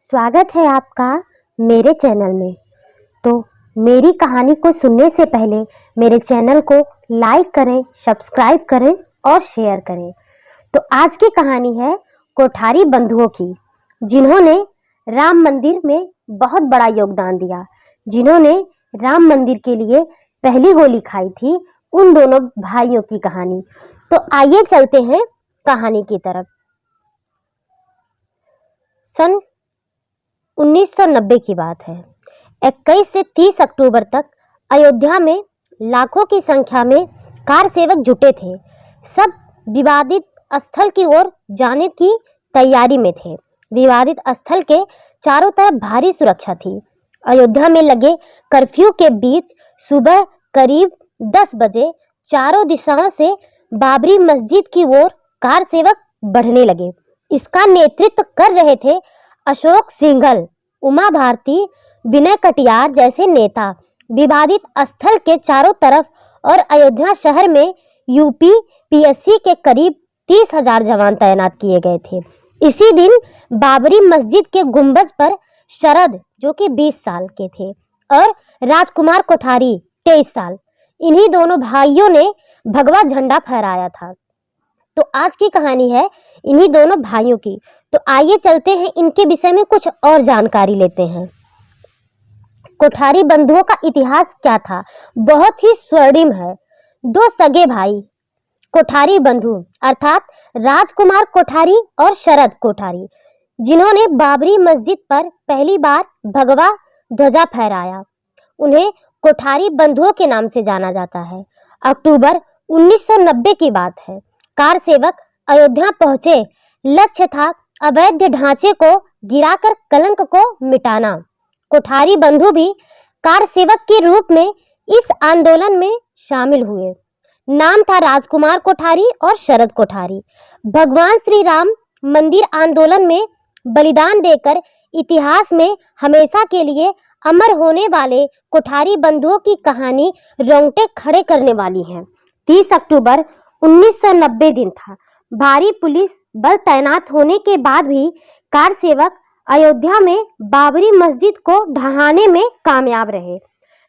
स्वागत है आपका मेरे चैनल में। तो मेरी कहानी को सुनने से पहले मेरे चैनल को लाइक करें, सब्सक्राइब करें और शेयर करें। तो आज की कहानी है कोठारी बंधुओं की, जिन्होंने राम मंदिर में बहुत बड़ा योगदान दिया, जिन्होंने राम मंदिर के लिए पहली गोली खाई थी, उन दोनों भाइयों की कहानी। तो आइए चलते हैं कहानी की तरफ। सन 1990 की बात है। 21 से 30 अक्टूबर तक अयोध्या में लाखों की संख्या में कार सेवक जुटे थे। सब विवादित स्थल की ओर जाने की तैयारी में थे। विवादित स्थल के चारों तरफ भारी सुरक्षा थी। अयोध्या में लगे कर्फ्यू के बीच सुबह करीब 10 बजे चारों दिशाओं से बाबरी मस्जिद की ओर कार सेवक बढ़ने लगे। इसका नेतृत्व कर रहे थे अशोक सिंघल, उमा भारती, विनय कटियार जैसे नेता। विवादित स्थल के चारों तरफ और अयोध्या शहर में यूपीपीएससी के करीब 30,000 जवान तैनात किए गए थे। इसी दिन बाबरी मस्जिद के गुंबज पर शरद, जो कि 20 साल के थे, और राजकुमार कोठारी 23 साल, इन्हीं दोनों भाइयों ने भगवा झंडा फहराया था। तो आज की कहानी है इन्हीं दोनों भाइयों की। तो आइए चलते हैं इनके विषय में कुछ और जानकारी लेते हैं। कोठारी बंधुओं का इतिहास क्या था? बहुत ही स्वर्णिम है। दो सगे भाई कोठारी बंधु अर्थात राजकुमार कोठारी और शरद कोठारी, जिन्होंने बाबरी मस्जिद पर पहली बार भगवा ध्वजा फहराया, उन्हें कोठारी बंधुओं के नाम से जाना जाता है। अक्टूबर 1990 की बात है। कार सेवक अयोध्या पहुंचे। लक्ष्य था अवैध ढांचे को गिराकर कलंक को मिटाना। कोठारी बंधु भी कार सेवक के रूप में इस आंदोलन में शामिल हुए। नाम था राजकुमार कोठारी और शरद कोठारी। भगवान श्री राम मंदिर आंदोलन में बलिदान देकर इतिहास में हमेशा के लिए अमर होने वाले कोठारी बंधुओं की कहानी रोंगटे खड़े करने वाली है। 30 अक्टूबर 1990 दिन था। भारी पुलिस बल तैनात होने के बाद भी कार सेवक अयोध्या में बाबरी मस्जिद को ढहाने में कामयाब रहे।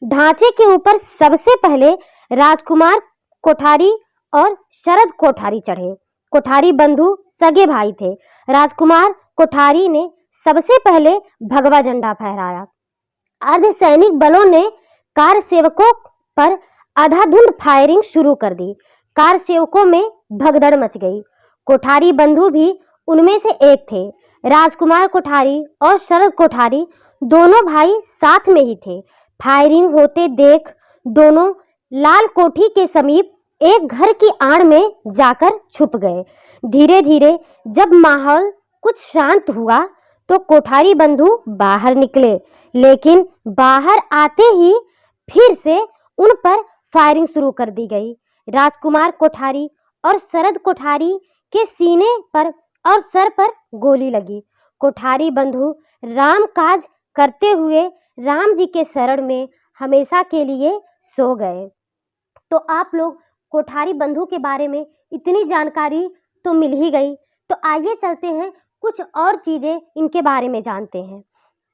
ढांचे के ऊपर सबसे पहले राजकुमार कोठारी और शरद कोठारी चढ़े। कोठारी बंधु सगे भाई थे। राजकुमार कोठारी ने सबसे पहले भगवा झंडा फहराया। अर्धसैनिक बलों ने कार सेवकों पर अंधाधुंध फायरिंग शुरू कर दी। कार सेवकों में भगदड़ मच गई। कोठारी बंधु भी उनमें से एक थे। राजकुमार कोठारी और शरद कोठारी दोनों भाई साथ में ही थे। फायरिंग होते देख दोनों लाल कोठी के समीप एक घर की आड़ में जाकर छुप गए। धीरे धीरे जब माहौल कुछ शांत हुआ तो कोठारी बंधु बाहर निकले, लेकिन बाहर आते ही फिर से उन पर फायरिंग शुरू कर दी गई। राजकुमार कोठारी और शरद कोठारी के सीने पर और सर पर गोली लगी। कोठारी बंधु राम काज करते हुए राम जी के शरण में हमेशा के लिए सो गए। तो आप लोग कोठारी बंधु के बारे में इतनी जानकारी तो मिल ही गई। तो आइए चलते हैं कुछ और चीज़ें इनके बारे में जानते हैं।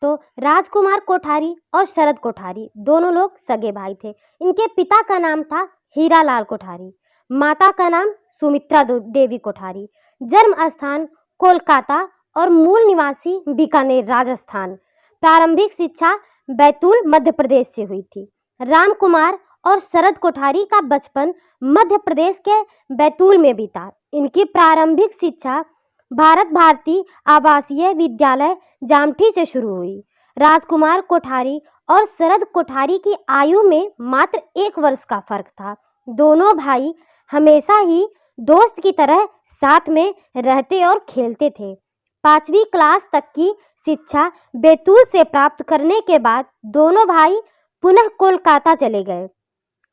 तो राजकुमार कोठारी और शरद कोठारी दोनों लोग सगे भाई थे। इनके पिता का नाम था हीरालाल कोठारी, माता का नाम सुमित्रा देवी कोठारी। जन्म स्थान कोलकाता और मूल निवासी बीकानेर राजस्थान। प्रारंभिक शिक्षा बैतूल मध्य प्रदेश से हुई थी। राम कुमार और शरद कोठारी का बचपन मध्य प्रदेश के बैतूल में बीता। इनकी प्रारंभिक शिक्षा भारत भारती आवासीय विद्यालय जामठी से शुरू हुई। राजकुमार कोठारी और शरद कोठारी की आयु में मात्र 1 वर्ष का फर्क था। दोनों भाई हमेशा ही दोस्त की तरह साथ में रहते और खेलते थे। 5वीं क्लास तक की शिक्षा बैतूल से प्राप्त करने के बाद दोनों भाई पुनः कोलकाता चले गए।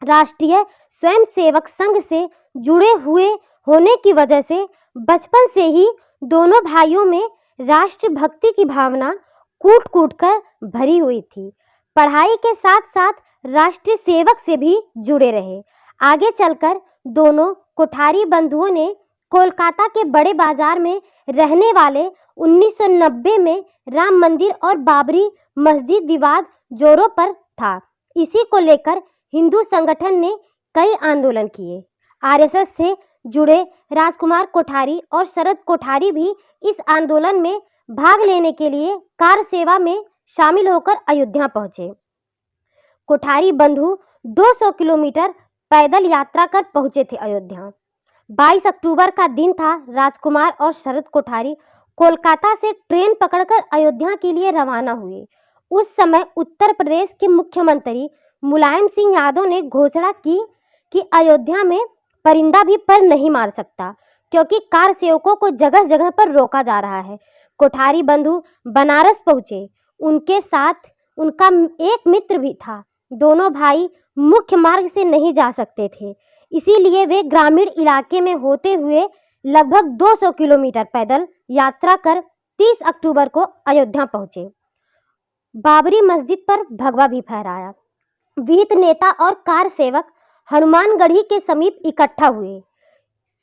राष्ट्रीय स्वयंसेवक संघ से जुड़े हुए होने की वजह से बचपन से ही दोनों भाइयों में राष्ट्रभक्ति की भावना कूट कूट कर भरी हुई थी। पढ़ाई के साथ साथ राष्ट्रीय सेवक से भी जुड़े रहे। आगे चलकर दोनों कोठारी बंधुओं ने कोलकाता के बड़े बाजार में रहने वाले 1990 में राम मंदिर और बाबरी मस्जिद विवाद जोरों पर था। इसी को लेकर हिंदू संगठन ने कई आंदोलन किए। आरएसएस से जुड़े राजकुमार कोठारी और शरद कोठारी भी इस आंदोलन में भाग लेने के लिए कार सेवा में शामिल होकर अयोध्या पहुंचे। कोठारी बंधु 200 किलोमीटर पैदल यात्रा कर पहुंचे थे अयोध्या। 22 अक्टूबर का दिन था। राजकुमार और शरद कोठारी कोलकाता से ट्रेन पकड़कर अयोध्या के लिए रवाना हुए। उस समय उत्तर प्रदेश के मुख्यमंत्री मुलायम सिंह यादव ने घोषणा की कि अयोध्या में परिंदा भी पर नहीं मार सकता, क्योंकि कार सेवकों को जगह जगह पर रोका जा रहा है। कोठारी बंधु बनारस पहुंचे। उनके साथ उनका एक मित्र भी था। दोनों भाई मुख्य मार्ग से नहीं जा सकते थे, इसीलिए वे ग्रामीण इलाके में होते हुए लगभग 200 किलोमीटर पैदल यात्रा कर 30 अक्टूबर को अयोध्या पहुंचे। बाबरी मस्जिद पर भगवा भी फहराया। विहित नेता और कार सेवक हनुमानगढ़ी के समीप इकट्ठा हुए।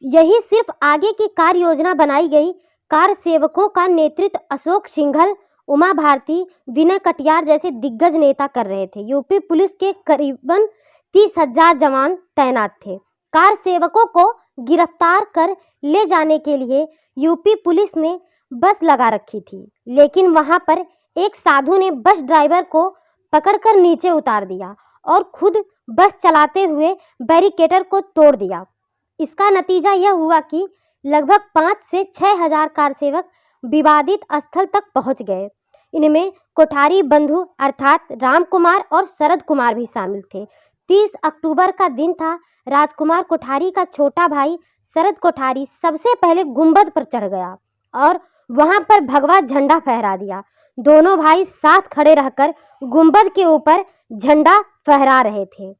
यही सिर्फ आगे की कार्य योजना बनाई गई। कार सेवकों का नेतृत्व अशोक सिंघल, उमा भारती, विनय कटियार जैसे दिग्गज नेता कर रहे थे। यूपी पुलिस के करीबन 30,000 जवान तैनात थे। कार सेवकों को गिरफ्तार कर ले जाने के लिए यूपी पुलिस ने बस लगा रखी थी, लेकिन वहां पर एक साधु ने बस ड्राइवर को पकड़कर नीचे उतार दिया और खुद बस चलाते हुए बैरिकेटर को तोड़ दिया। इसका नतीजा यह हुआ कि लगभग 5 से 6 हजार कार सेवक विवादित स्थल तक पहुंच गए। इनमें कोठारी बंधु अर्थात राम कुमार और शरद कुमार भी शामिल थे। 30 अक्टूबर का दिन था। राजकुमार कोठारी का छोटा भाई शरद कोठारी सबसे पहले गुंबद पर चढ़ गया और वहां पर भगवा झंडा फहरा दिया। दोनों भाई साथ खड़े रहकर गुंबद के ऊपर झंडा फहरा रहे थे।